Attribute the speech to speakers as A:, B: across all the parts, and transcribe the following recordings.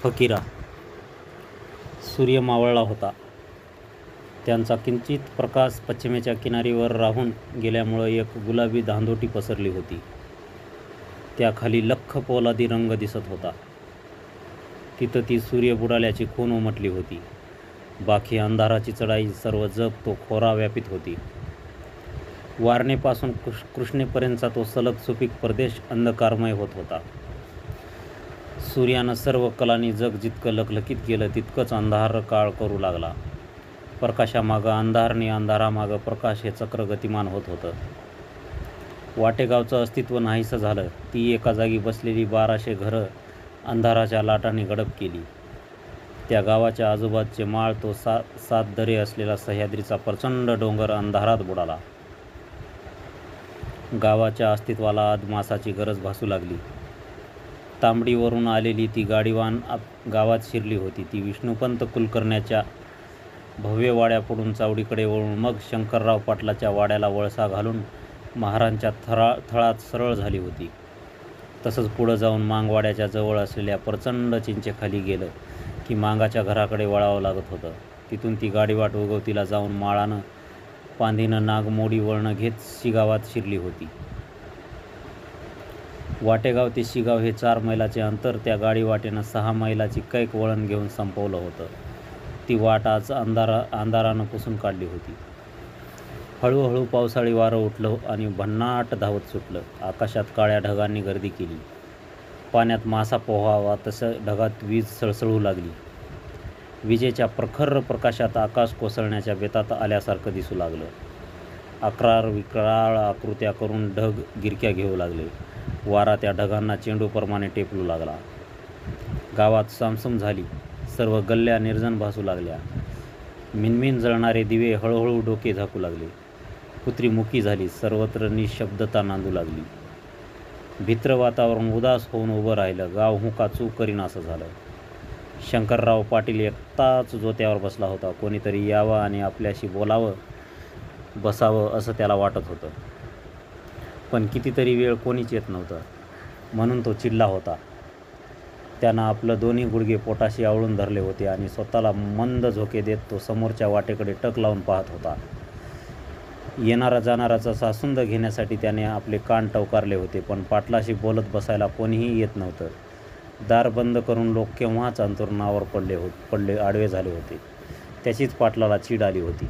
A: फकिरा. सूर्य मावळला होता. त्यांचा किंचित प्रकाश पश्चिमेच्या किनारीवर राहून गेल्यामुळं एक गुलाबी धांदोटी पसरली होती. त्याखाली लख्ख पोलादी रंग दिसत होता. तिथं ती सूर्य बुडाल्याची खून उमटली होती. बाकी अंधाराची चढाई सर्व जग तो खोरा व्यापित होती. वारणेपासून कृष्णेपर्यंतचा तो सलग सुपीक प्रदेश अंधकारमय होत होता. सूर्यानं सर्व कलांनी जग जितकं लखलखीत केलं तितकंच अंधार काळ करू लागला. प्रकाशामागं अंधार आणि अंधारामागं प्रकाश हे चक्र गतिमान होत होतं. वाटेगावचं अस्तित्व नाहीसं झालं. ती एका जागी बसलेली 1200 घरं अंधाराच्या लाटांनी गडप केली. त्या गावाच्या आजूबाजूचे माळ तो 7 दरे असलेला सह्याद्रीचा प्रचंड डोंगर अंधारात बुडाला. गावाच्या अस्तित्वाला अदमासाची गरज भासू लागली. तांबडीवरून आलेली ती गाडीवान गावात शिरली होती. ती विष्णुपंत कुलकर्ण्याच्या भव्य वाड्यापुढून चावडीकडे वळून मग शंकरराव पाटलाच्या वाड्याला वळसा घालून महारांच्या थळात सरळ झाली होती. तसंच पुढं जाऊन मांगवाड्याच्या जवळ असलेल्या प्रचंड चिंचेखाली गेलं की मांगाच्या घराकडे वळावं लागत होतं. तिथून ती गाडीवाट उगवतीला जाऊन माळानं पांधीनं नागमोडी वळणं घेत शिगावात शिरली होती. वाटेगाव ते शिगाव हे 4 मैलाचे अंतर त्या गाडीवाटेनं 6 मैलाची कैक वळण घेऊन संपवलं होतं. ती वाट आज अंधारानं पुसून काढली होती. हळूहळू पावसाळी वारं उठलं आणि भन्नाट धावत सुटलं. आकाशात काळ्या ढगांनी गर्दी केली. पाण्यात मासा पोहावा तसं ढगात वीज सळसळू लागली. विजेच्या प्रखर प्रकाशात आकाश कोसळण्याच्या बेतात आल्यासारखं दिसू लागलं. अक्राळ विक्राळ आकृत्या करून ढग गिरक्या घेऊ लागले. वारा त्या ढगांना चेंडूप्रमाणे टेपलू लागला. गावात सामसूम झाली. सर्व गल्ल्या निर्जन भासू लागल्या. मिनमिन जळणारे दिवे हळूहळू डोके झाकू लागले. कुत्री मुकी झाली. सर्वत्र निशब्दता नांदू लागली. भित्र वातावरण उदास होऊन उभं राहिलं. गाव हुंकाचू करीन असं झालं. शंकरराव पाटील एकटाच जोत्यावर बसला होता. कोणीतरी यावं आणि आपल्याशी बोलावं, बसावं असं त्याला वाटत होतं. पण कितीतरी वेळ कोणीच येत नव्हतं. म्हणून तो चिडला होता. त्यानं आपलं दोन्ही गुडघे पोटाशी आवळून धरले होते आणि स्वतःला मंद झोके देत तो समोरच्या वाटेकडे टक लावून पाहत होता. येणारा जाणाराचा सासुंद घेण्यासाठी त्याने आपले कान टवकारले होते. पण पाटलाशी बोलत बसायला कोणीही येत नव्हतं. दार बंद करून लोक केव्हाच अंथरुणावर पडले आडवे झाले होते. त्याचीच पाटलाला चीड आली होती.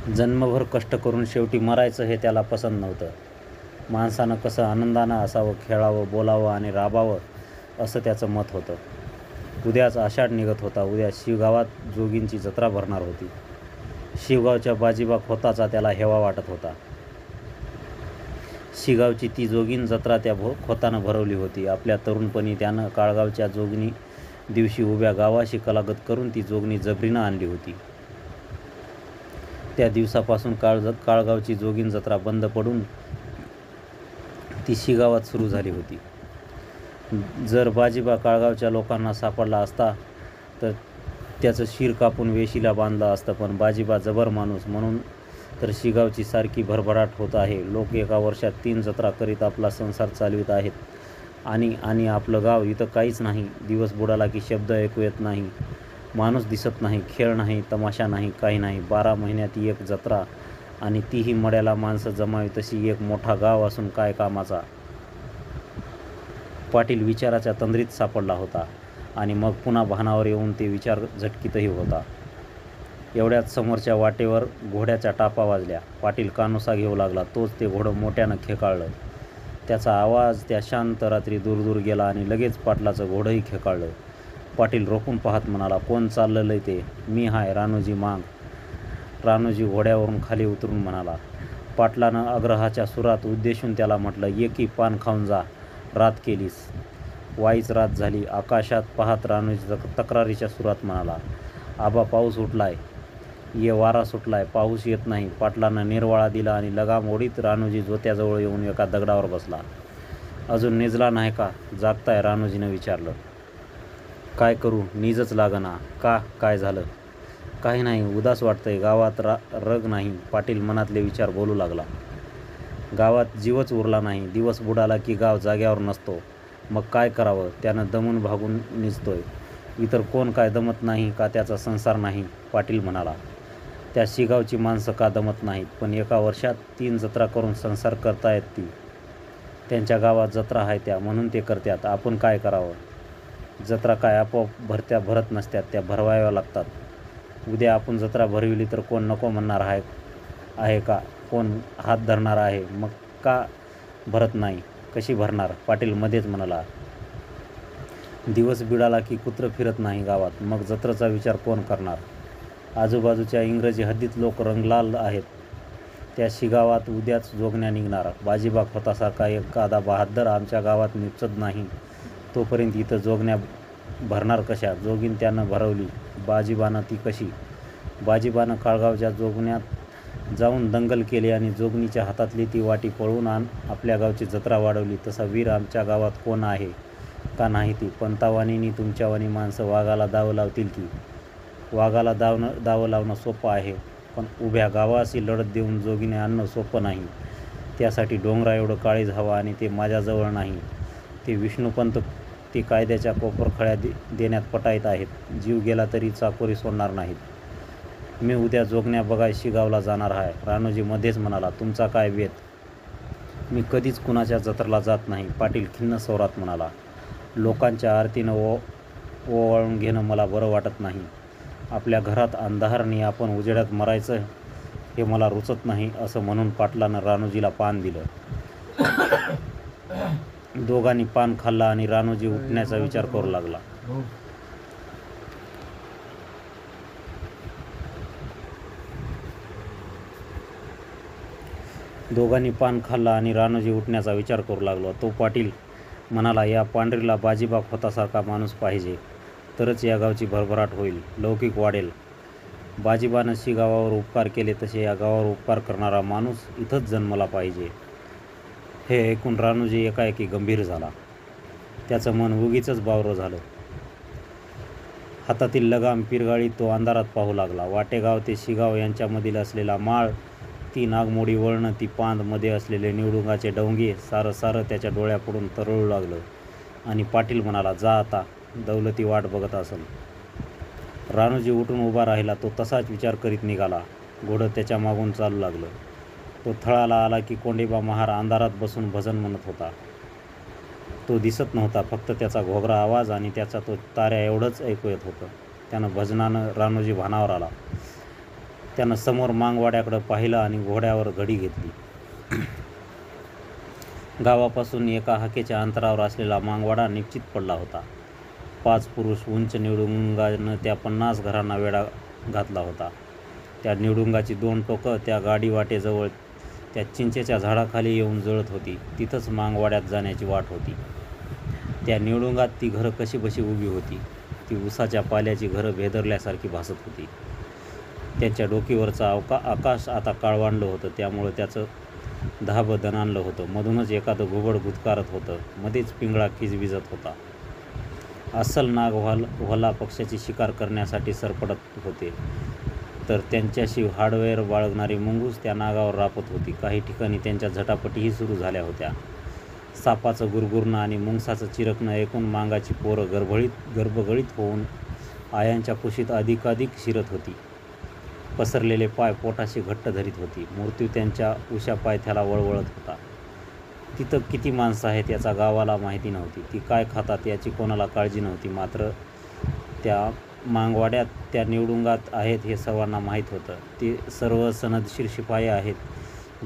A: जन्मभर कष्ट करून शेवटी मरायचं हे त्याला पसंत नव्हतं. माणसानं कसं आनंदानं असावं, खेळावं, बोलावं आणि राबावं असं त्याचं मत होतं. उद्याच आषाढ निघत होता. उद्या शिवगावात जोगींची जत्रा भरणार होती. शिवगावच्या बाजीबा खोताचा त्याला हेवा वाटत होता. शिगावची ती जोगीन जत्रा त्या खोतानं भरवली होती. आपल्या तरुणपणी त्यानं काळगावच्या जोगणी दिवशी उभ्या गावाशी कलागत करून ती जोगणी जबरीनं आणली होती. त्या दिवसापासून काळगावची जोगीन जत्रा बंद पडून ती शिगावात सुरू झाली होती. जर बाजीबा काळगावच्या लोकांना सापडला असता तर त्याचं शिर कापून वेशीला बांधलं असतं. पण बाजीबा जबर माणूस म्हणून तर शिगावची सारखी भरभराट होत आहे. लोक एका वर्षात 3 जत्रा करीत आपला संसार चालवित आहेत. आणि आपलं गाव इथं काहीच नाही. दिवस बुडाला की शब्द ऐकू येत नाही. माणूस दिसत नाही. खेळ नाही, तमाशा नाही, काही नाही. 12 महिन्यात एक जत्रा आणि तीही मड्याला माणसं जमावी तशी एक मोठा गाव असून काय कामाचा. पाटील विचाराच्या तंद्रीत सापडला होता आणि मग पुन्हा भानावर येऊन ते विचार झटकीतही होता. एवढ्यात समोरच्या वाटेवर घोड्याच्या टापा वाजल्या. पाटील कानोसा घेऊ लागला. तोच ते घोडं मोठ्यानं खेकाळलं. त्याचा आवाज त्या शांत रात्री दूर दूर गेला आणि लगेच पाटलाचं घोडंही खेकाळलं. पाटील रोखून पाहत म्हणाला, कोण चाललंय ते? मी हाय, रानूजी मांग. रानूजी घोड्यावरून खाली उतरून म्हणाला. पाटलानं आग्रहाच्या सुरात उद्देशून त्याला म्हटलं, ये की पान खाऊन जा. रात केलीस. वाईच रात झाली. आकाशात पाहत रानूजी तक्रारीच्या सुरात म्हणाला, आबा पाऊस उठलाय. ये वारा सुटलाय. पाऊस येत नाही. पाटलानं निर्वाळा दिला आणि लगाम ओढीत रानूजी जोत्याजवळ येऊन एका दगडावर बसला. अजून निजला नाही का? जागताय? रानूजीनं विचारलं. काय करू? नीजच लागना. का? काय झालं? काही नाही, उदास वाटतंय. गावात रग नाही. पाटील मनातले विचार बोलू लागला. गावात जीवच उरला नाही. दिवस बुडाला की गाव जाग्यावर नसतो. मग काय करावं, त्यानं दमून भागून निजतोय. इतर कोण काय दमत नाही का त्याचा संसार नाही? पाटील म्हणाला. त्या शिगावची माणसं का दमत नाहीत? पण एका वर्षात 3 जत्रा करून संसार करतायत ती. त्यांच्या गावात जत्रा आहे त्या, म्हणून ते करतात. आपण काय करावं? जत्रा काय आपोआप भरत नसतात, त्या भरवाव्या लागतात. उद्या आपण जत्रा भरविली तर कोण नको म्हणणार आहे का? कोण हात धरणार आहे? मग का भरत नाही? कशी भरणार? पाटील मध्येच म्हणाला. दिवस बिडाला की कुत्रं फिरत नाही गावात, मग जत्रेचा विचार कोण करणार? आजूबाजूच्या इंग्रजी हद्दीत लोक रंगलाल आहेत. त्या शिगावात उद्याच जोगण्या निघणार. बाजीबाग होतासारखा एखादा बहाद्दर आमच्या गावात निपचत नाही तोपर्यंत इथं जोगण्या भरणार कशा? जोगीन त्यानं भरवली, बाजीबानं ती कशी? बाजीबानं काळगावच्या जोगण्यात जाऊन दंगल केली आणि जोगणीच्या हातातली ती वाटी पळवून आपल्या गावची जत्रा वाढवली. तसा वीर आमच्या गावात कोण आहे का नाही? ती पंतावाणीनी तुमच्यावाणी माणसं वाघाला दाव लावतील की? वाघाला दावं लावणं सोपं आहे, पण उभ्या गावाशी लढत देऊन जोगीने आणणं सोपं नाही. त्यासाठी डोंगरा एवढं काळीज हवं आणि ते माझ्याजवळ नाही. ते विष्णुपंत ते कायद्याच्या कोपरखळ्या देण्यात पटाईत आहेत. जीव गेला तरी चाकोरी सोडणार नाहीत. मी उद्या जोगण्या बघाय शिगावला जाणार आहे. रानोजी मध्येच म्हणाला. तुमचा काय बेत? मी कधीच कुणाच्या जत्रेला जात नाही, पाटील खिन्न स्वरात म्हणाला. लोकांच्या आरतीनं ओवाळून घेणं मला बरं वाटत नाही. आपल्या घरात अंधाराने आपण उजेडात मरायचं हे मला रुचत नाही, असं म्हणून पाटलानं रानोजीला पान दिलं. दोघांनी पान खाल्लं आणि रानोजी उठण्याचा विचार करू लागला. तो पाटील म्हणाला, या पांढरीला बाजीबाग होतासारखा माणूस पाहिजे, तरच या गावची भरभराट होईल, लौकिक वाढेल. बाजीबानं शिगावावर उपकार केले तसे या गावावर उपकार करणारा माणूस इथंच जन्मला पाहिजे. हे ऐकून रानोजी एकाएकी गंभीर झाला. त्याचं मन उगीचच बावरं झालं. हातातील लगाम पिरगाळीत तो अंधारात पाहू लागला. वाटेगाव ते शिगाव यांच्यामधील असलेला माळ, ती नागमोडी वळणं, ती पांद, मध्ये असलेले निवडुंगाचे डोंगे, सारं त्याच्या डोळ्यापुढून तरळू लागलं. आणि पाटील म्हणाला, जा आता, दौलती वाट बघत असेल. रानोजी उठून उभा राहिला. तो तसाच विचार करीत निघाला. घोडं त्याच्या मागून चालू लागलं. तो थळाला आला की कोंडोबा महार अंधारात बसून भजन म्हणत होता. तो दिसत नव्हता, फक्त त्याचा घोगरा आवाज आणि त्याचा तो ताऱ्या एवढंच ऐकू येत होतं. त्यानं भजनानं रानोजी भानावर आला. त्यानं समोर मांगवाड्याकडं पाहिलं आणि घोड्यावर घडी घेतली. गावापासून एका हाकेच्या अंतरावर असलेला मांगवाडा निश्चित पडला होता. 5 पुरुष उंच निवडुंगानं त्या 50 घरांना वेढा घातला होता. त्या निवडुंगाची 2 टोकं त्या गाडी वाटेजवळ त्या चिंचेच्या झाडाखाली येऊन जळत होती. तिथंच मांगवाड्यात जाण्याची वाट होती. त्या निवडुंगात ती घरं कशीबशी उभी होती. ती उसाच्या पाल्याची घरं भेदरल्यासारखी भासत होती. त्यांच्या डोकीवरचं आकाश आता काळवांडलं होतं, त्यामुळं त्याचं धाबं दणाणलं होतं. मधूनच एखादं घुबड गुदकारत होतं. मध्येच पिंगळा किजबिजत होता. अस्सल नाग व्हला पक्ष्याची शिकार करण्यासाठी सरपटत होते, तर त्यांच्याशी हाडवैर बाळगणारी मुंगूस त्या नागावर रापत होती. काही ठिकाणी त्यांच्या झटापटीही सुरू झाल्या होत्या. सापाचं गुरगुरणं आणि मुंगसाचं चिरकणं ऐकून मांगाची पोरं गर्भगळीत होऊन आयांच्या कुशीत अधिकाधिक शिरत होती. पसरलेले पाय पोटाशी घट्ट धरीत होती. मृत्यू त्यांच्या उशा पायथ्याला वळवळत होता. तिथं किती माणसं आहेत याचा गावाला माहिती नव्हती. ती काय खातात याची कोणाला काळजी नव्हती. मात्र त्या मांगवाड्यात, त्या निवडुंगात आहेत हे सर्वांना माहीत होतं. ते सर्व सनदशीर शिपाई आहेत.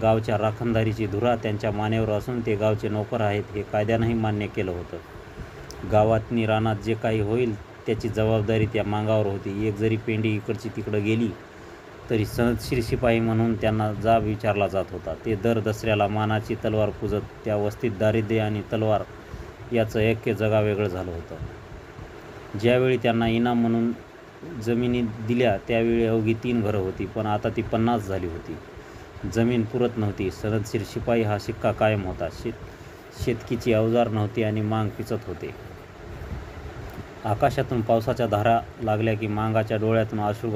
A: गावच्या राखणदारीची धुरा त्यांच्या मानेवर असून ते गावचे नोकर आहेत हे कायद्यानंही मान्य केलं होतं. गावातनी रानात जे काही होईल त्याची जबाबदारी त्या मांगावर होती. एक जरी पेंडी इकडची तिकडं गेली तरी सनदशीर शिपाई म्हणून त्यांना जाब विचारला जात होता. ते दर दसऱ्याला मानाची तलवार पूजत. त्या वस्तीत दारिद्र्य आणि तलवार याचं ऐक्य जगावेगळं झालं होतं. ज्यावेळी त्यांना इनाम म्हणून जमिनी दिल्या त्यावेळी अवघी 3 घरं होती, पण आता ती 50 झाली होती. जमीन पुरत नव्हती. सनदशीर शिपाई हा शिक्का कायम होता. शेतकीची अवजार नव्हती आणि मांग पिचत होते. आकाशातून पावसाच्या धारा लागल्या की मांगाच्या डोळ्यातून अश्रू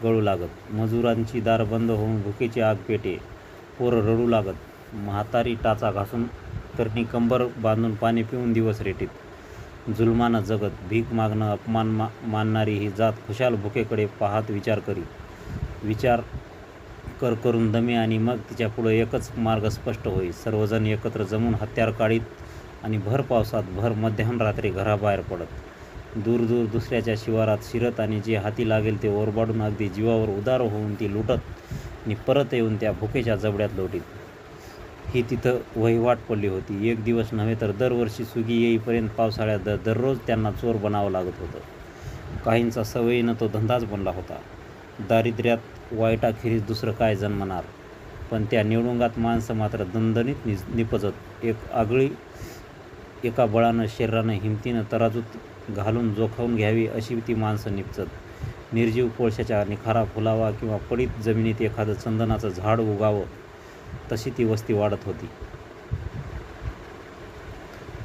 A: गळू लागत. मजुरांची दार बंद होऊन भुकेची आग पेटे. पोरं रडू लागत. म्हातारी टाचा घासून तरणी कंबर बांधून पाणी पिऊन दिवस रेटीत. जुलमानं जगत, भीक मागणं अपमान मानणारी ही जात खुशाल भुकेकडे पाहत विचार करून दमे आणि मग तिच्यापुढं एकच मार्ग स्पष्ट होई. सर्वजण एकत्र जमून हत्यार काढीत आणि भर पावसात भर मध्याह्न रात्री घराबाहेर पडत. दूर दूर दुसऱ्याच्या शिवारात शिरत आणि जे हाती लागेल ते ओरबाडून अगदी जीवावर उदार होऊन ती लुटत आणि परत येऊन त्या भुकेच्या जबड्यात लोटीत. ही तिथं वहिवाट पडली होती. एक दिवस नव्हे तर दरवर्षी सुगी येईपर्यंत पावसाळ्यात दररोज त्यांना चोर बनावं लागत होतं. काहींचा सवयीनं तो धंदाच बनला होता. दारिद्र्यात वाईटाखेरीज दुसरं काय जन्मणार. पण त्या निवडुंगात माणसं मात्र दणदणीत निपजत. एका बळानं शरीरानं हिमतीनं तराजूत घालून जोखावून घ्यावी अशी ती माणसं निपजत. निर्जीव कोळशाच्या निखारा फुलावा किंवा पडीत जमिनीत एखादं चंदनाचं झाड उगावं तशी ती वस्ती वाढत होती.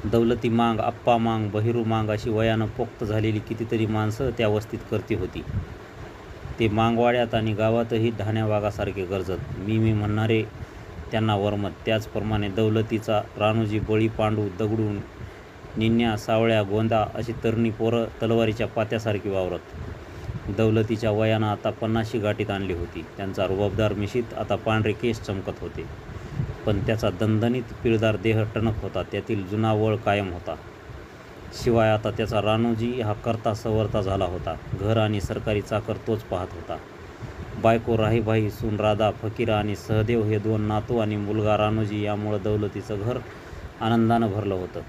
A: दौलती मांग, आप्पा मांग, बहिरू मांग अशी वयानं पोक्त झालेली कितीतरी माणसं त्या वस्तीत करती होती. ते मांगवाड्यात आणि गावातही ढाण्या वाघासारखे गरजत. मी म्हणणारे त्यांना वरमत. त्याचप्रमाणे दौलतीचा रानूजी, बळी, पांडू, दगडू, निन्या, सावळ्या, गोंदा अशी तरणी पोरं तलवारीच्या पात्यासारखी वावरत. दौलतीच्या वयानं आता 50शी गाठीत आणली होती. त्यांचा रुबाबदार मिशीत आता पांढरे केस चमकत होते. पण त्याचा दणदणीत पिळदार देह टणक होता. त्यातील जुना वळ कायम होता. शिवाय आता त्याचा रानूजी हा करता सवरता झाला होता. घर आणि सरकारी चाकर तोच पाहत होता. बायको राहीबाई, सून राधा, फकीरा आणि सहदेव हे 2 नातू आणि मुलगा रानूजी यामुळं दौलतीचं घर आनंदानं भरलं होतं.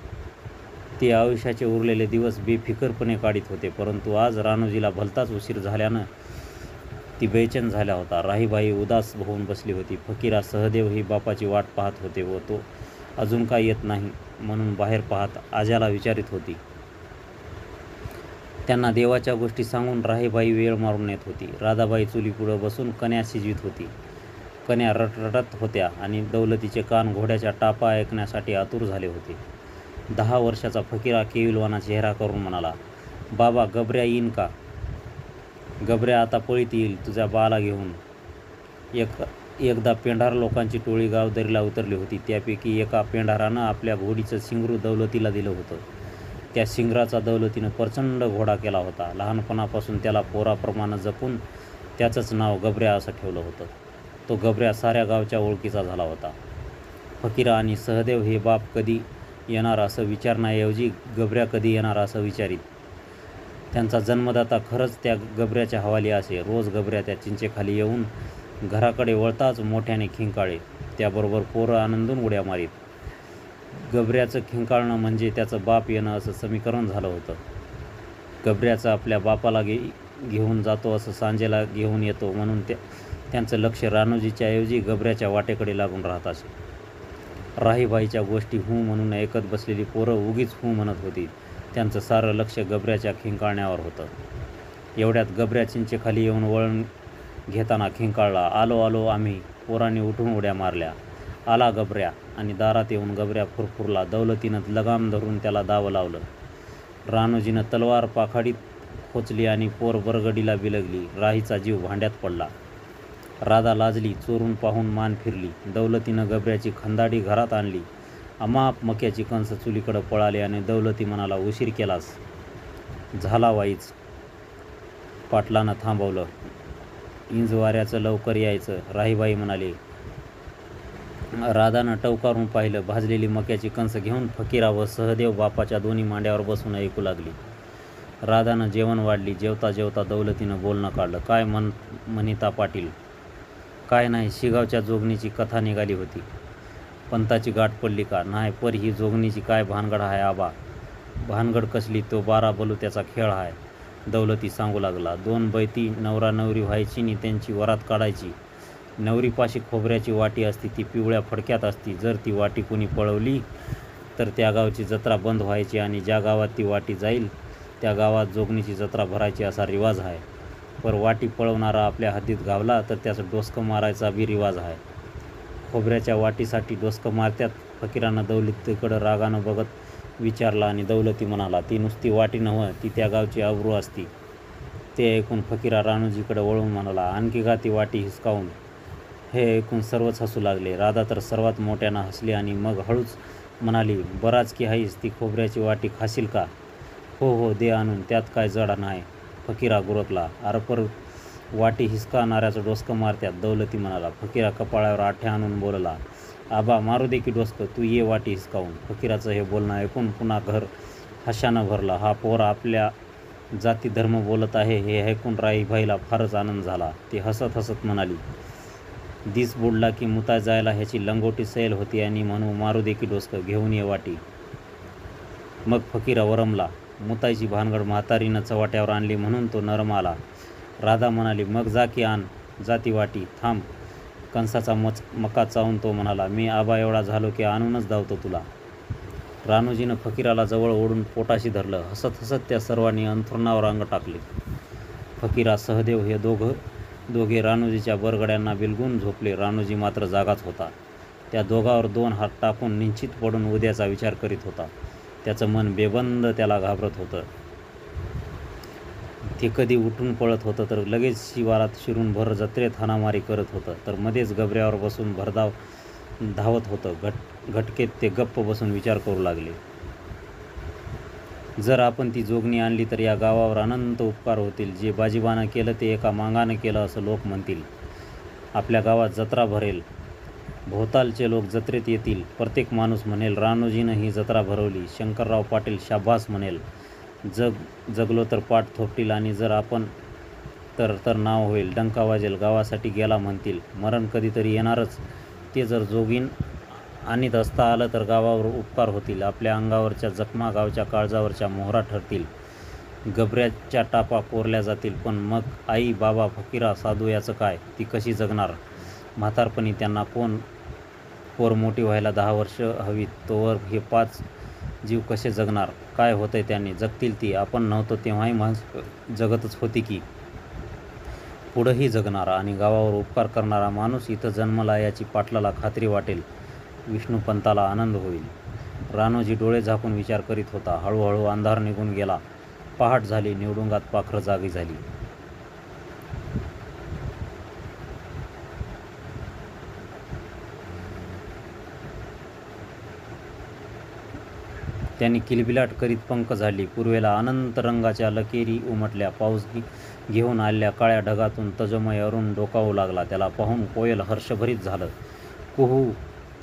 A: ते आयुष्याचे उरलेले दिवस बेफिकरपणे काढीत होते. परंतु आज रानूजीला भलताच उशीर झाल्यानं ती बेचैन झाला होता. राहीबाई उदास होऊन बसली होती. फकीरा, सहदेव ही बापाची वाट पाहत होते व तो अजून काय येत नाही म्हणून बाहेर पाहत आज्याला विचारित होती. त्यांना देवाच्या गोष्टी सांगून राहीबाई वेळ मारून नेत होती. राधाबाई चुलीपुढं बसून कण्या शिजवीत होती. कण्या रटरटत होत्या आणि दौलतीचे कान घोड्याच्या टापा ऐकण्यासाठी आतुर झाले होते. 10 वर्षाचा फकीरा केविलवाना चेहरा करून म्हणाला, बाबा गबऱ्या येईन का? गबऱ्या आता पळीत येईल तुझ्या बाला घेऊन. एकदा पेंढार लोकांची टोळी गावदरीला उतरली होती. त्यापैकी एका पेंढारानं आपल्या घोडीचं शिंगरू दौलतीला दिलं होतं. त्या शिंगराचा दौलतीनं प्रचंड घोडा केला होता. लहानपणापासून त्याला पोराप्रमाणे जपून त्याचंच नाव गबऱ्या असं ठेवलं होतं. तो गबऱ्या साऱ्या गावच्या ओळखीचा झाला होता. फकीरा आणि सहदेव हे बाप कधी येणार असं विचारण्याऐवजी गबऱ्या कधी येणार असं विचारीत. त्यांचा जन्मदाता खरंच त्या गबऱ्याच्या हवाली असे. रोज गबऱ्या त्या चिंचेखाली येऊन घराकडे वळताच मोठ्याने खिंकाळे. त्याबरोबर पोरं आनंदून उड्या मारीत. गबऱ्याचं खिंकाळणं म्हणजे त्याचं बाप येणं असं समीकरण झालं होतं. गबऱ्याचं आपल्या बापाला घेऊन जातो असं सांजेला घेऊन येतो म्हणून त्यांचं लक्ष रानूजीच्या ऐवजी गबऱ्याच्या वाटेकडे लागून राहत असे. राहीबाईच्या गोष्टी हूं म्हणून ऐकत बसलेली पोरं उगीच हूं म्हणत होती. त्यांचं सारं लक्ष गबऱ्याच्या खिंकाळण्यावर होतं. एवढ्यात गबऱ्या चिंचेखाली येऊन वळण घेताना खिंकाळला, आलो आलो आम्ही. पोरांनी उठून उड्या मारल्या. आला गबऱ्या आणि दारात येऊन गबऱ्या फुरफुरला. दौलतीनं लगाम धरून त्याला दावं लावलं. रानूजीनं तलवार पाखाडीत खोचली आणि पोर बरगडीला बिलगली. राहीचा जीव भांड्यात पडला. राधा लाजली, चोरून पाहून मान फिरली. दौलतीनं गबऱ्याची खंदाडी घरात आणली. अमाप मक्याची कणसं चुलीकडं पळाली आणि दौलती म्हणाला, उशीर केलास. झाला वाईच. पाटलानं थांबवलं. इंज वाऱ्याचं लवकर यायचं. राहीबाई म्हणाली. राधानं टवकारून पाहिलं. भाजलेली मक्याची कणसं घेऊन फकीरा व सहदेव बापाच्या दोन्ही मांड्यावर बसून ऐकू लागली. राधानं जेवण वाढली. जेवता जेवता दौलतीनं बोलणं काढलं. काय म्हणिता पाटील? काय नाही, शिगावच्या जोगणीची कथा निघाली होती. पंताची गाठ पडली का? नाही, पर ही जोगणीची काय भानगड आहे आबा? भानगड कसली? तो 12 बलुत्याचा खेळ आहे. दौलती सांगू लागला. 2 बैती नवरा नवरी व्हायची नि त्यांची वरात काढायची. नवरीपाशी खोबऱ्याची वाटी असती. ती पिवळ्या फडक्यात असती. जर ती वाटी कोणी पळवली तर त्या गावची जत्रा बंद व्हायची आणि ज्या गावात ती वाटी जाईल त्या गावात जोगणीची जत्रा भरायची असा रिवाज आहे. पर वाटी पळवणारा आपल्या हद्दीत गावला तर त्याचं डोसकं मारायचा बी रिवाज आहे. खोबऱ्याच्या वाटीसाठी डोसकं मारत्यात. फकीरानं दौलतीकडं रागानं बघत विचारला आणि दौलती म्हणाला, ती नुसती वाटी नव्हं, ती त्या गावची अब्रू असती. ते ऐकून फकीरा रानूजीकडे वळून म्हणाला, आणखी का ती वाटी हिसकावून? हे ऐकून सर्वच हसू लागले. राधा तर सर्वात मोठ्यानं हसली आणि मग हळूच म्हणाली, बराच की हाईस, ती खोबऱ्याची वाटी खाशील का? हो हो, दे आणून, त्यात काय जडा नाही. फकीरा गुरकला. अरपर वाटी हिसकावणाऱ्याचं डोसकं मारत्यात, दौलती म्हणाला. फकीरा कपाळावर आठ्या आणून बोलला, आबा मारू दे की डोसकं, तू ये वाटी हिसकावून. फकीराचं हे बोलणं ऐकून पुन्हा घर हशानं भरलं. हा पोर आपल्या जाती धर्म बोलत आहे हे ऐकून राईबाईला फारच आनंद झाला. ती हसत हसत म्हणाली, दिस बुडला की मुताय जायला ह्याची लंगोटी सैल होती आणि म्हणू मारू दे की डोसकं, घेऊन ये वाटी. मग फकीरा वरमला. मुतायची भानगड म्हातारीनं चव्हाट्यावर आणली म्हणून तो नरम आला. राधा म्हणाली, मग जा की आण, जा ती वाटी. थांब. कंसाचा मका चावून तो म्हणाला, मी आबा एवढा झालो की आणूनच धावतो तुला. रानूजीनं फकीराला जवळ ओढून पोटाशी धरलं. हसत हसत त्या सर्वांनी अंथरुणावर अंग टाकले. फकीरा, सहदेव हे दोघे रानूजीच्या बरगड्यांना बिलगून झोपले. रानूजी मात्र जागाच होता. त्या दोघांवर 2 हात टाकून निश्चित पडून उद्याचा विचार करीत होता. त्याचं मन बेबंद त्याला घाबरत होतं. ते कधी उठून पळत होतं, तर लगेच शिवारात शिरून भर जत्रेत हाणामारी करत होतं, तर मध्येच गबऱ्यावर बसून भरधाव धावत होतं. घटकेत ते गप्प बसून विचार करू लागले. जर आपण ती जोगणी आणली तर या गावावर अनंत उपकार होतील. जे बाजीबानं केलं ते एका मांगानं केलं असं लोक म्हणतील. आपल्या गावात जत्रा भरेल. भोवतालचे लोक जत्रेत येतील. प्रत्येक माणूस म्हणेल, रानूजीनं ही जत्रा भरवली. शंकरराव पाटील शाबास म्हणेल. जगलो तर पाठ थोपटील आणि जर आपण तर नाव होईल. डंका वाजेल. गावासाठी गेला म्हणतील. मरण कधीतरी येणारच. ते जर जोगीन आणीत असता आलं तर गावावर उपकार होतील. आपल्या अंगावरच्या जखमा गावच्या काळजावरच्या मोहरा ठरतील. गबऱ्याच्या टापा कोरल्या जातील. पण मग आई, बाबा, फकीरा, साधू याचं काय? ती कशी जगणार? म्हातारपणी त्यांना पोर मोठी व्हायला 10 वर्ष हवीत. तोवर हे 5 जीव कसे जगणार? काय होतंय त्यांनी? जगतील ती. आपण नव्हतो तेव्हाही जगतच होती की. पुढंही जगणार. आणि गावावर उपकार करणारा माणूस इथं जन्मला याची पाटलाला खात्री वाटेल. विष्णुपंताला आनंद होईल. रानोजी डोळे झाकून विचार करीत होता. हळूहळू अंधार निघून गेला. पहाट झाली. निवडुंगात पाखरं जागी झाली. त्यांनी किलबिलाट करीत पंख झाडली. पूर्वेला अनंत रंगाच्या लकेरी उमटल्या. पाऊस घेऊन आलेल्या काळ्या ढगातून तजमय अरुण डोकावू लागला. त्याला पाहून कोयल हर्षभरीत झालं. कुहू,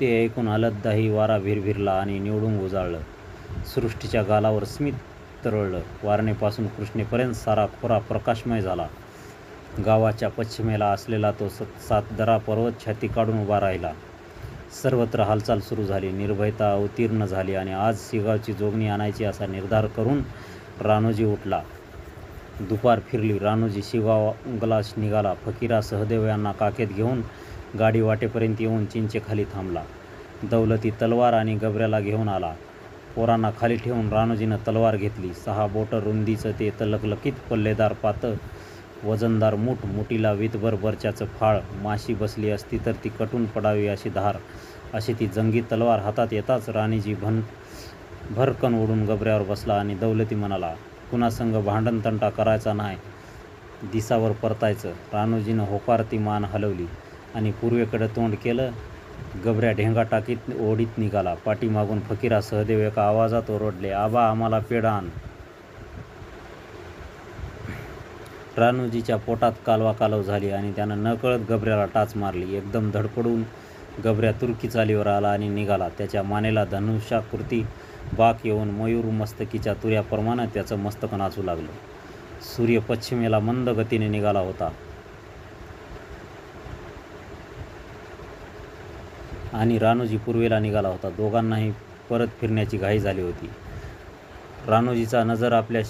A: ते ऐकून अलद्दाही वारा भिरभिरला आणि निवडुंग उजाळलं. सृष्टीच्या गालावर स्मित तरळलं. वारणेपासून कृष्णेपर्यंत सारा खोरा प्रकाशमय झाला. गावाच्या पश्चिमेला असलेला तो सातदरा पर्वत छाती काढून उभा राहिला. सर्वत्र हालचाल सुरू झाली. निर्भयता अवतीर्ण झाली आणि आज शिगावची जोगणी आणायची असा निर्धार करून रानोजी उठला. दुपार फिरली. रानोजी शिगावला निघाला. फकीरा, सहदेव यांना काखेत घेऊन गाडी वाटेपर्यंत येऊन चिंचेखाली थांबला. दौलती तलवार आणि गबऱ्याला घेऊन आला. पोरांना खाली ठेवून रानोजीनं तलवार घेतली. 6 बोटं रुंदीचं ते लकलकीत पल्लेदार पातं वजनदार मूठ, मुठीला वीतभर बर्च्याचं फाळ. माशी बसली असती तर ती कटून पडावी अशी धार, अशी ती जंगी तलवार हातात येताच राणीजी भरकन ओढून गबऱ्यावर बसला आणि दौलती म्हणाला, कुणासंग भांडण तंटा करायचा नाही, दिसावर परतायचं. रानोजीनं होकारती मान हलवली आणि पूर्वेकडे तोंड केलं. गबऱ्या ढेंगा टाकीत ओढीत निघाला. पाठीमागून फकीरा, सहदेव एका आवाजात ओरडले, आबा, आम्हाला पेढा आण. रानोजीच्या पोटात कालवा कालव झाली आणि त्यानं नकळत गबऱ्याला टाच मारली. एकदम धडपडून गबऱ्या तुर्की चालीवर आला आणि निघाला. त्याच्या मानेला धनुष्याकृती बाक येऊन मयूर मस्तकीच्या तुऱ्याप्रमाणे त्याचं मस्तक नाचू लागलं. सूर्य पश्चिमेला मंद गतीने निघाला होता आणि रानोजी पूर्वेला निघाला होता. दोघांनाही परत फिरण्याची घाई झाली होती. रानोजीचा नजर आपल्या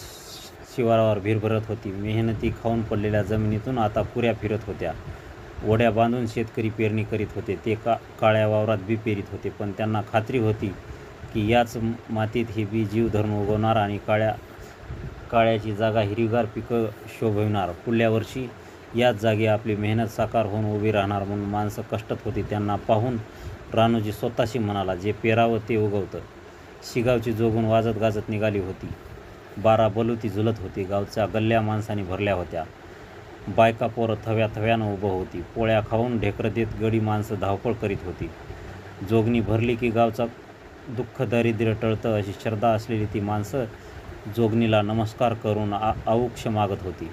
A: शिवारावर भिरभरत होती. मेहनती खाऊन पडलेल्या जमिनीतून आता कुऱ्या फिरत होत्या. ओढ्या बांधून शेतकरी पेरणी करीत होते. ते काळ्या वावरात बी पेरीत होते. पण त्यांना खात्री होती की याच मातीत हे बी जीव धरून उगवणार आणि काळ्याची जागा हिरवीगार पिकं शोभविणार. पुढल्या वर्षी याच जागी आपली मेहनत साकार होऊन उभी राहणार म्हणून माणसं कष्टात होती. त्यांना पाहून रानोजी स्वतःशी म्हणाला, जे पेरावं ते उगवतं. शिगावची जोगून वाजत गाजत निघाली होती. 12 बलुती झुलत होती. गावच्या गल्ल्या माणसांनी भरल्या होत्या. बायका पोरं थव्यानं उभं होती. पोळ्या खाऊन ढेकरं देत गडी माणसं धावपळ करीत होती. जोगणी भरली की दुःख दारिद्र्य टळतं अशी श्रद्धा असलेली ती माणसं जोगणीला नमस्कार करून औक्ष मागत होती.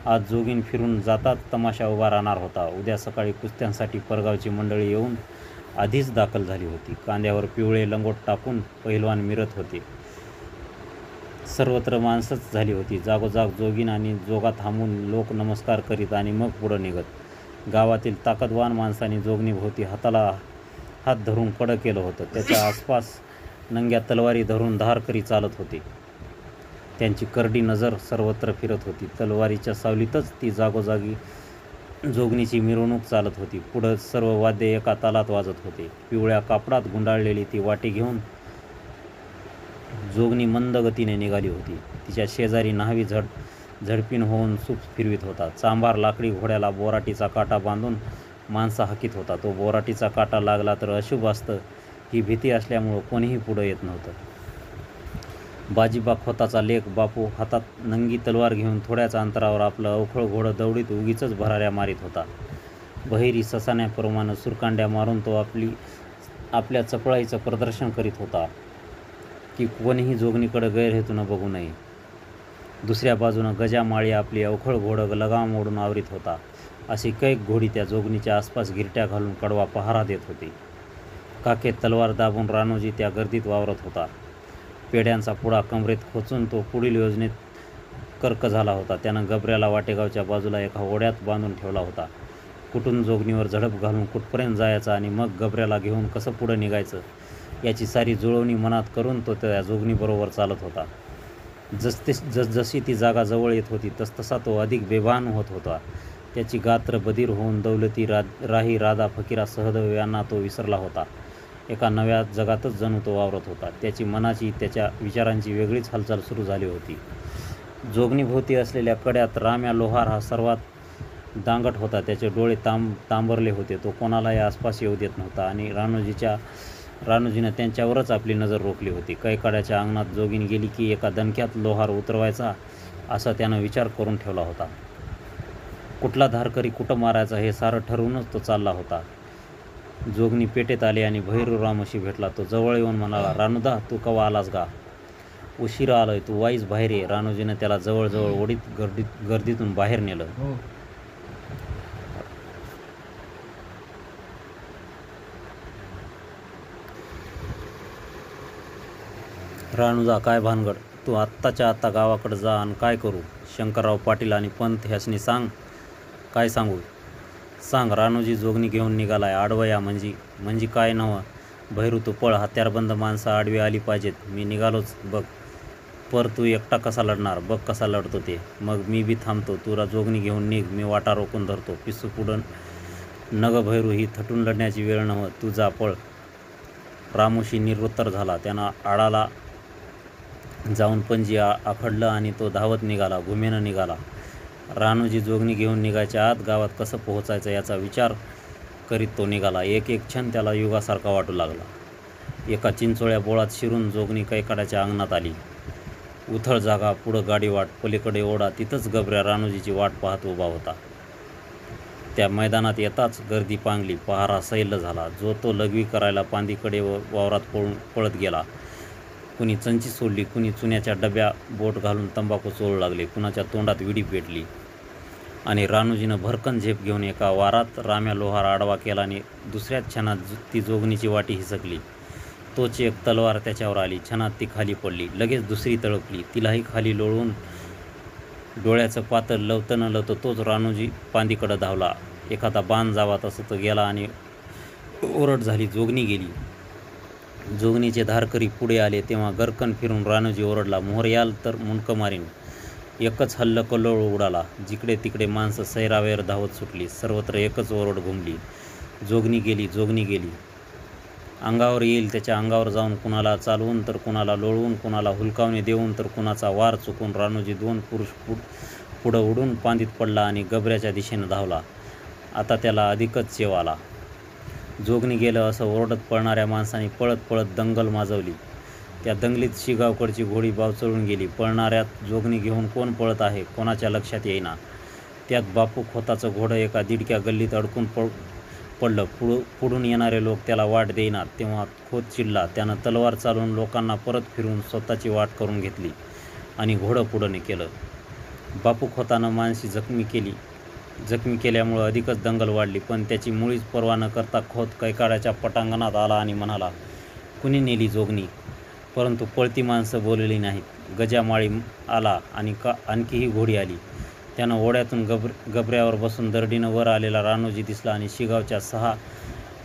A: आज जोगीन फिरून जातात तमाशा उभा राहणार होता. उद्या सकाळी कुस्त्यांसाठी परगावची मंडळी येऊन आधीच दाखल झाली होती. कांद्यावर पिवळे लंगोट टाकून पहिलवान मिरत होते. सर्वत्र माणसंच झाली होती. जागोजाग जोगीन आणि जोगा थांबून लोक नमस्कार करीत आणि मग पुढं निघत. गावातील ताकदवान माणसांनी जोगणीभोवती हाताला हात धरून कडं केलं होतं. त्याच्या आसपास नंग्या तलवारी धरून धारकरी चालत होते. त्यांची करडी नजर सर्वत्र फिरत होती. तलवारीच्या सावलीतच ती जागोजागी जोगणीची मिरवणूक चालत होती. पुढं सर्व वाद्य एका तालात वाजत होते. पिवळ्या कापडात गुंडाळलेली ती वाटी घेऊन जोगणी मंद गतीने निघाली होती. तिच्या शेजारी न्हावी झडपीन होऊन सूप फिरवीत होता. चांभार लाकडी घोड्याला बोराटीचा काटा बांधून माणसा हाकीत होता. तो बोराटीचा काटा लागला तर अशुभ असतं ही भीती असल्यामुळं कोणीही पुढं येत नव्हतं. बाजीबा खोताचा लेक बापू हातात नंगी तलवार घेऊन थोड्याच अंतरावर आपलं अवखळ घोडं दौडीत उगीचच भराऱ्या मारीत होता. बहिरी ससाण्याप्रमाणे सुरकांड्या मारून तो आपल्या चपळाईचं प्रदर्शन करीत होता की कोणीही जोगणीकडे गैरहेतून बघू नये. दुसऱ्या बाजूनं गजा माळी आपली अवखळ घोडं लगाम ओढून आवरीत होता. अशी कैक घोडी त्या जोगणीच्या आसपास गिरट्या घालून कडवा पहारा देत होती. काखेत तलवार दाबून रानोजी त्या गर्दीत वावरत होता. पेड्यांचा पुडा कमरेत खोचून तो पुढील योजनेत कर्क झाला होता. त्यानं गबऱ्याला वाटेगावच्या बाजूला एका ओढ्यात बांधून ठेवला होता. कुठून जोगणीवर झडप घालून कुठपर्यंत जायचं आणि मग गबऱ्याला घेऊन कसं पुढं निघायचं याची सारी जुळवणी मनात करून तो त्या जोगणीबरोबर चालत होता. जसजशी ती जागा जवळ येत होती तसतसा तो अधिक बेभान होत होता. त्याची गात्र बधीर होऊन दौलती राही राधा फकीरा सहदेव यांना तो विसरला होता. एका नव्या जगातच जणू तो वावरत होता. त्याची मनाची त्याच्या विचारांची वेगळीच हालचाल सुरू झाली होती. जोगणीभोवती असलेल्या कड्यात राम्या लोहार हा सर्वात दांगट होता. त्याचे डोळे तांबरले होते. तो कोणालाही आसपास येऊ देत नव्हता आणि रानोजीनं त्यांच्यावरच आपली नजर रोखली होती. कैकाड्याच्या अंगणात जोगीन गेली की एका दणक्यात लोहार उतरवायचा असा त्यानं विचार करून ठेवला होता. कुठला धारकरी कुठं मारायचा हे सारं ठरवूनच तो चालला होता. जोगणी पेटेत आली आणि भैरू रामोशी भेटला. तो जवळ येऊन म्हणाला, रानूदा, तू कवा आलास गा? उशिरा आलोय, तू वाईच बाहेर ये. रानोजीनं त्याला जवळजवळ ओढीत गर्दीतून बाहेर नेलं. रानूदा, काय भानगड? तू आत्ताच्या आत्ता गावाकडे जा आणि काय करू? शंकरराव पाटील आणि पंत ह्यासनी सांग. काय सांगू? सांग. रानोजी जोगणी घेऊन निघालाय. आडवं या म्हणजे काय नव्हं. भैरू तू पळ. हत्यारबंद माणसं आडवी आली पाहिजेत. मी निघालोच बघ. पर तू एकटा कसा लढणार? बघ कसा लढतो ते. मग मी बी थांबतो. तुला जोगणी घेऊन निघ. मी वाटा रोखून धरतो. पिस्सू पुढं नग भैरू, ही थटून लढण्याची वेळ नव्हं. तू जा, पळ. रामोशी निरुत्तर झाला. त्यानं आडाला जाऊन पंजी आखडलं आणि तो धावत निघाला. घुमेनं निघाला. रानोजी जोगणी घेऊन निघायच्या आत गावात कसं पोहोचायचं याचा विचार करीत तो निघाला. एक क्षण त्याला युगासारखा वाटू लागला. एका चिंचोळ्या बोळात शिरून जोगणी कैकाड्याच्या अंगणात आली. उथळ जागा, पुढं गाडीवाट, पलीकडे ओढा. तिथंच गबऱ्या रानोजीची वाट पाहत उभा होता. त्या मैदानात येताच गर्दी पांगली. पहारा सैल झाला. जो तो लघवी करायला पांदीकडे वावरात पळत गेला. कुणी चंची सोडली, कुणी चुन्याच्या डब्या बोट घालून तंबाखू चोळू लागले, कुणाच्या तोंडात विडी पेटली. आणि रानोजीनं भरकन झेप घेऊन एका वारात राम्या लोहार आडवा केला आणि दुसऱ्याच क्षणात ती जोगणीची वाटी हिसकली. तोच एक तलवार त्याच्यावर आली. क्षणात ती खाली पडली. लगेच दुसरी तळपली. तिलाही खाली लोळवून डोळ्याचं पातळ लवतं न लवतं तोच रानोजी पांदीकडं धावला. एखादा बाण जावा तसं तो गेला आणि ओरड झाली. जोगणी गेली. जोगणीचे धारकरी पुढे आले तेव्हा गरकन फिरून रानोजी ओरडला, मोहर याल तर मुंडकं मारीन. एकच हल्ल कल्लोळ उडाला. जिकडे तिकडे माणसं सैरावेर धावत सुटली. सर्वत्र एकच ओरड घुमली, जोगणी गेली, जोगणी गेली. अंगावर येईल त्याच्या अंगावर जाऊन कुणाला चालवून तर कुणाला लोळवून, कुणाला हुलकावणी देऊन तर कुणाचा वार चुकून रानोजी दोन पुरुष पुढं उडून पांदीत पडला आणि गबऱ्याच्या दिशेनं धावला. आता त्याला अधिकच चेव आला. जोगणी गेलं असं ओरडत पळणाऱ्या माणसांनी पळत पळत दंगल माजवली. त्या दंगलीत शिगावकडची घोडी बावचळून गेली. पळणाऱ्यात जोगणी घेऊन कोण पळत आहे कोणाच्या लक्षात येईना. त्यात बापू खोताचं घोडं एका दिडक्या गल्लीत अडकून पडलं. पुढून येणारे लोक त्याला वाट देईनात. तेव्हा खोत चिडला. त्यानं तलवार चालवून लोकांना परत फिरवून स्वतःची वाट करून घेतली आणि घोडं पुढं केलं. बापू खोतानं माणसी जखमी केल्यामुळं अधिकच दंगल वाढली. पण त्याची मुळीच पर्वा न करता खोत कैकाड्याच्या पटांगणात आला आणि म्हणाला, कुणी नेली जोगणी? परंतु पळती माणसं बोलली नाहीत. गजा माळी आला आणि आणखीही घोडी आली. त्यानं ओढ्यातून गबऱ्यावर बसून दरडीनं वर आलेला रानोजी दिसला आणि शिगावच्या 6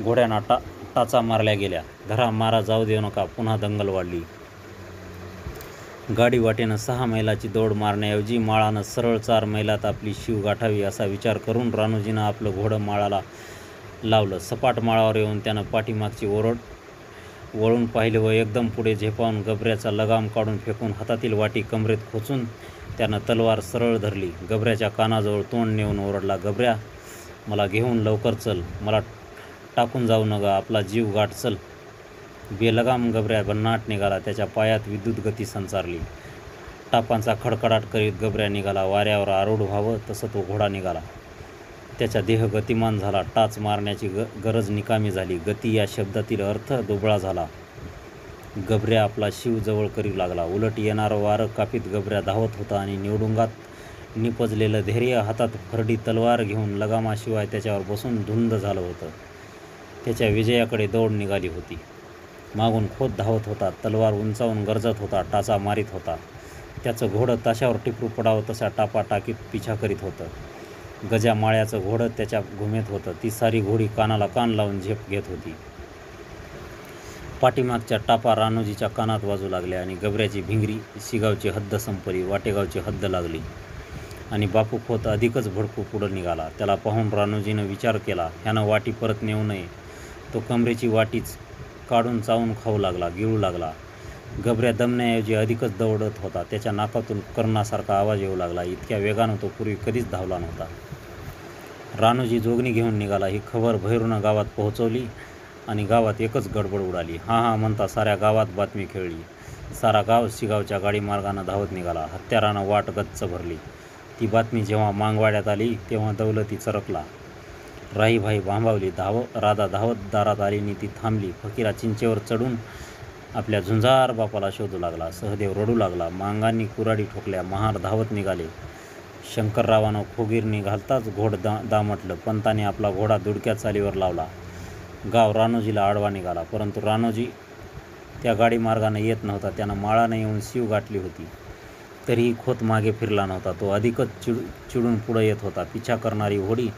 A: घोड्यांना टाचा मारल्या गेल्या. धरा, मारा, जाऊ देऊ नका. पुन्हा दंगल वाढली. गाडी वाटेनं 6 मैलाची दौड मारण्याऐवजी माळानं सरळ 4 मैलात आपली शीव गाठावी असा विचार करून रानोजीनं आपलं घोडं माळाला लावलं. सपाट माळावर येऊन त्यानं पाठीमागची ओरड वळून पाहिलं व एकदम पुढे झेपावून गबऱ्याचा लगाम काढून फेकून हातातील वाटी कमरेत खोचून त्यानं तलवार सरळ धरली. गबऱ्याच्या कानाजवळ तोंड नेऊन ओरडला, गबऱ्या, मला घेऊन लवकर चल. मला टाकून जाऊ नका. आपला जीव गाठ. चल. बेलगाम गबऱ्या भन्नाट निघाला. त्याच्या पायात विद्युत गती संचारली. टापांचा खडखडाट करीत गबऱ्या निघाला. वाऱ्यावर आरूढ व्हावं तसं तो घोडा निघाला. त्याचा देह गतिमान झाला. टाच मारण्याची गरज निकामी झाली. गती या शब्दातील अर्थ दुबळा झाला. गबऱ्या आपला शिव जवळ करू लागला. उलट येणारं वारं कापीत गबऱ्या धावत होता आणि निवडुंगात निपजलेलं धैर्य हातात फरडी तलवार घेऊन लगामाशिवाय त्याच्यावर बसून धुंद झालं होतं. त्याच्या विजयाकडे दौड निघाली होती. मागून खोत धावत होता. तलवार उंचावून गरजत होता. टाचा मारीत होता. त्याचं घोडं ताशावर टिपरू पडावं तसा टापा टाकीत पिछा करीत होतं. गजा माळ्याचं घोडं त्याच्या घुमेत होतं. ती सारी घोडी कानाला कान लावून झेप घेत होती. पाठीमागच्या टापा रानोजीच्या कानात वाजू लागल्या आणि गबऱ्याची भिंगरी. शिगावची हद्द संपली. वाटेगावची हद्द लागली आणि बापू खोत अधिकच भडकू पुढं निघाला. त्याला पाहून रानोजीनं विचार केला, ह्यानं वाटी परत नेऊ नये. तो कमरेची वाटीच काढून चावून खाऊ लागला, गिळू लागला. गबऱ्या दमण्याऐवजी अधिकच दौडत होता. त्याच्या नाकातून कर्णासारखा आवाज येऊ लागला. इतक्या वेगानं तो पूर्वी कधीच धावला नव्हता. रानोजी जोगणी घेऊन निघाला. ही खबर भैरूनं गावात पोहोचवली आणि गावात एकच गडबड उडाली. हा म्हणता साऱ्या गावात बातमी खेळली. सारा गाव शिगावच्या गाडीमार्गानं धावत निघाला. हत्यारानं वाट गच्च भरली. ती बातमी जेव्हा मांगवाड्यात आली तेव्हा दौलती चरकला. राहीभाई भांबावली. राधा धावत दारात आली आणि ती थांबली. फकीरा चिंचेवर चढून आपल्या झुंजार बापाला शोधू लागला. सहदेव रडू लागला. मांगांनी कुऱ्हाडी ठोकल्या. महार धावत निघाले. शंकररावानं खोगीरणी घालताच घोड दामटलं. पंताने आपला घोडा दुडक्या चालीवर लावला. गाव रानोजीला आडवा निघाला. परंतु रानोजी त्या गाडीमार्गानं येत नव्हता. त्यानं माळानं येऊन शीव गाठली होती. तरीही खोत मागे फिरला नव्हता. तो अधिकच चिडून पुढं येत होता. पिछा करणारी घोडी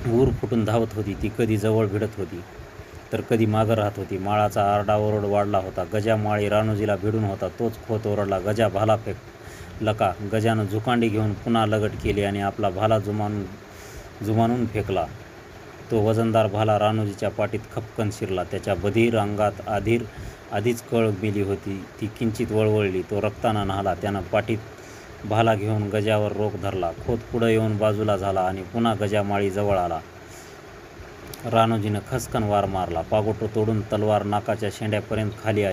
A: ऊर फुटून धावत होती. ती कधी जवळ भिडत होती तर कधी मागं राहत होती. माळाचा आरडाओरड वाढला होता. गजा माळी रानोजीला भिडून होता. तोच खोत ओरडला, गजा भाला फेक. लका. गजानं झुकांडी घेऊन पुन्हा लगट केली आणि आपला भाला जुमानून फेकला. तो वजनदार भाला रानोजीच्या पाठीत खपकन शिरला. त्याच्या बधीर अंगात आधीच कळ मेली होती. ती किंचित वळवळली. तो रक्तानं न्हाला. त्यानं पाठीत भाला घेऊन गजावर रोख धरला. खोत पुढं येऊन बाजूला झाला आणि पुन्हा गजा माळी जवळ आला. रानोजीनं खसकन वार मारला. पागोटं तोडून तलवार नाकाच्या शेंड्यापर्यंत खाली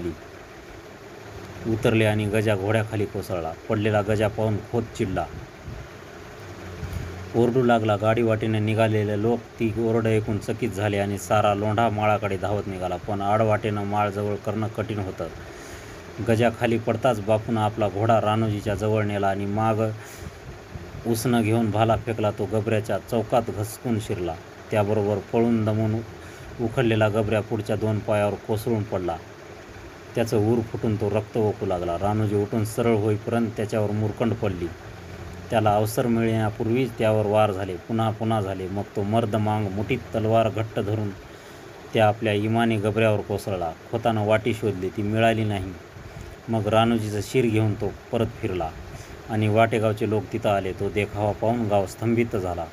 A: उतरले आणि गजा घोड्याखाली कोसळला. पडलेला गजा पाहून खोत चिडला. ओरडू लागला. गाडी वाटेने निघालेले लोक ती ओरड ऐकून चकित झाले आणि सारा लोंढा माळाकडे धावत निघाला. पण आडवाटेनं माळ जवळ करणं कठीण होतं. गजा खाली पडताच बापून आपला घोडा रानोजीच्या जवळ नेला आणि माग उसनं घेऊन भाला फेकला. तो गबऱ्याच्या चौकात घसकून शिरला. त्याबरोबर पळून दमून उखडलेला गबऱ्या पुढच्या 2 पायावर कोसळून पडला. त्याचं ऊर फुटून तो रक्त ओकू लागला. रानोजी उठून सरळ होईपर्यंत त्याच्यावर मुरकंड पडली. त्याला अवसर मिळण्यापूर्वीच त्यावर वार झाले. पुन्हा झाले. मग तो मर्द मांग मुठीत तलवार घट्ट धरून त्या आपल्या इमानी गबऱ्यावर कोसळला. खोतानं वाटी शोधली. ती मिळाली नाही. मग रानोजीचं शिर घेऊन तो परत फिरला आणि वाटेगावचे लोक तिथं आले. तो देखावा पाहून गाव स्तंभित झाला.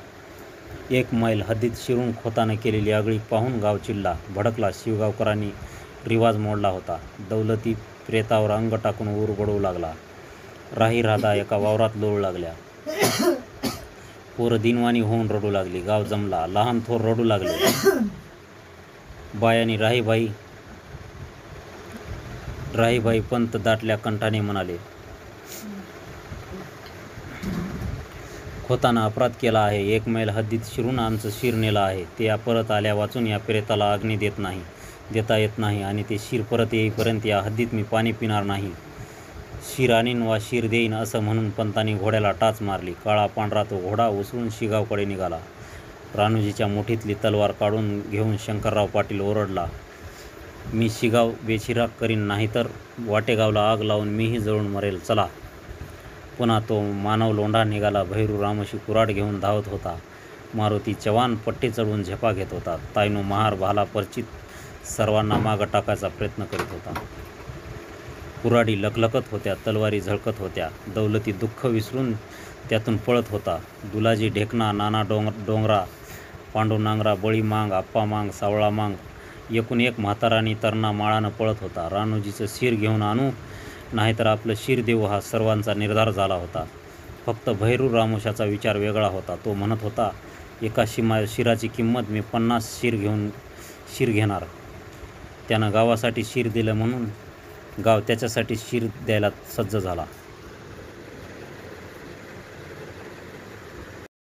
A: 1 मैल हद्दीत शिरून खोतानं केलेली आगळी पाहून गाव चिडला, भडकला. शिवगावकरांनी रिवाज मोडला होता. दौलती प्रेतावर अंग टाकून ऊर बडवू लागला. राधा एका वावरात लोळू लागल्या. पोरं दिनवाणी होऊन रडू लागली. गाव जमला. लहान थोर रडू लागले. बायांनी राहीबाई पंत दाटल्या कंठाने म्हणाले, खोतानं अपराध केला आहे. 1 मैल हद्दीत शिरून आमचं शिर नेलं आहे. ते परत आल्या वाचून या प्रेताला अग्नी देता येत नाही आणि ते शिर परत येईपर्यंत या हद्दीत मी पाणी पिणार नाही. शिर आणीन वा शिर देईन असं म्हणून पंतांनी घोड्याला टाच मारली. काळा पांढरा तो घोडा उसळून शिगावकडे निघाला. राणूजीच्या मुठीतली तलवार काढून घेऊन शंकरराव पाटील ओरडला, मी शिगाव बेचिराग करीन, नाहीतर वाटेगावला आग लावून मीही जळून मरेल. चला. पुन्हा तो मानव लोंढा निघाला. भैरू रामोशी कुऱ्हाड घेऊन धावत होता. मारुती चव्हाण पट्टे चढवून झेपा घेत होता. तायनू महार भाला परिचित सर्वांना मागं टाकायचा प्रयत्न करीत होता. कुऱ्हाडी लखलखत होत्या, तलवारी झळकत होत्या. दौलती दुःख विसरून त्यातून पळत होता. दुलाजी ढेकणा, नाना डोंगरा, पांडू नांगरा, बळी मांग, आप्पा मांग, सावळा मांग, एकूण एक म्हातारानी तरणा माळानं पळत होता. राणूजीचं शिर घेऊन आणू, नाहीतर आपलं शिर देऊ हा सर्वांचा निर्धार झाला होता. फक्त भैरू रामोशाचा विचार वेगळा होता. तो म्हणत होता, एका शिराची किंमत मी 50 शिर घेणार. त्यानं गावासाठी शिर दिलं म्हणून गाव त्याच्यासाठी शिर द्यायला सज्ज झाला.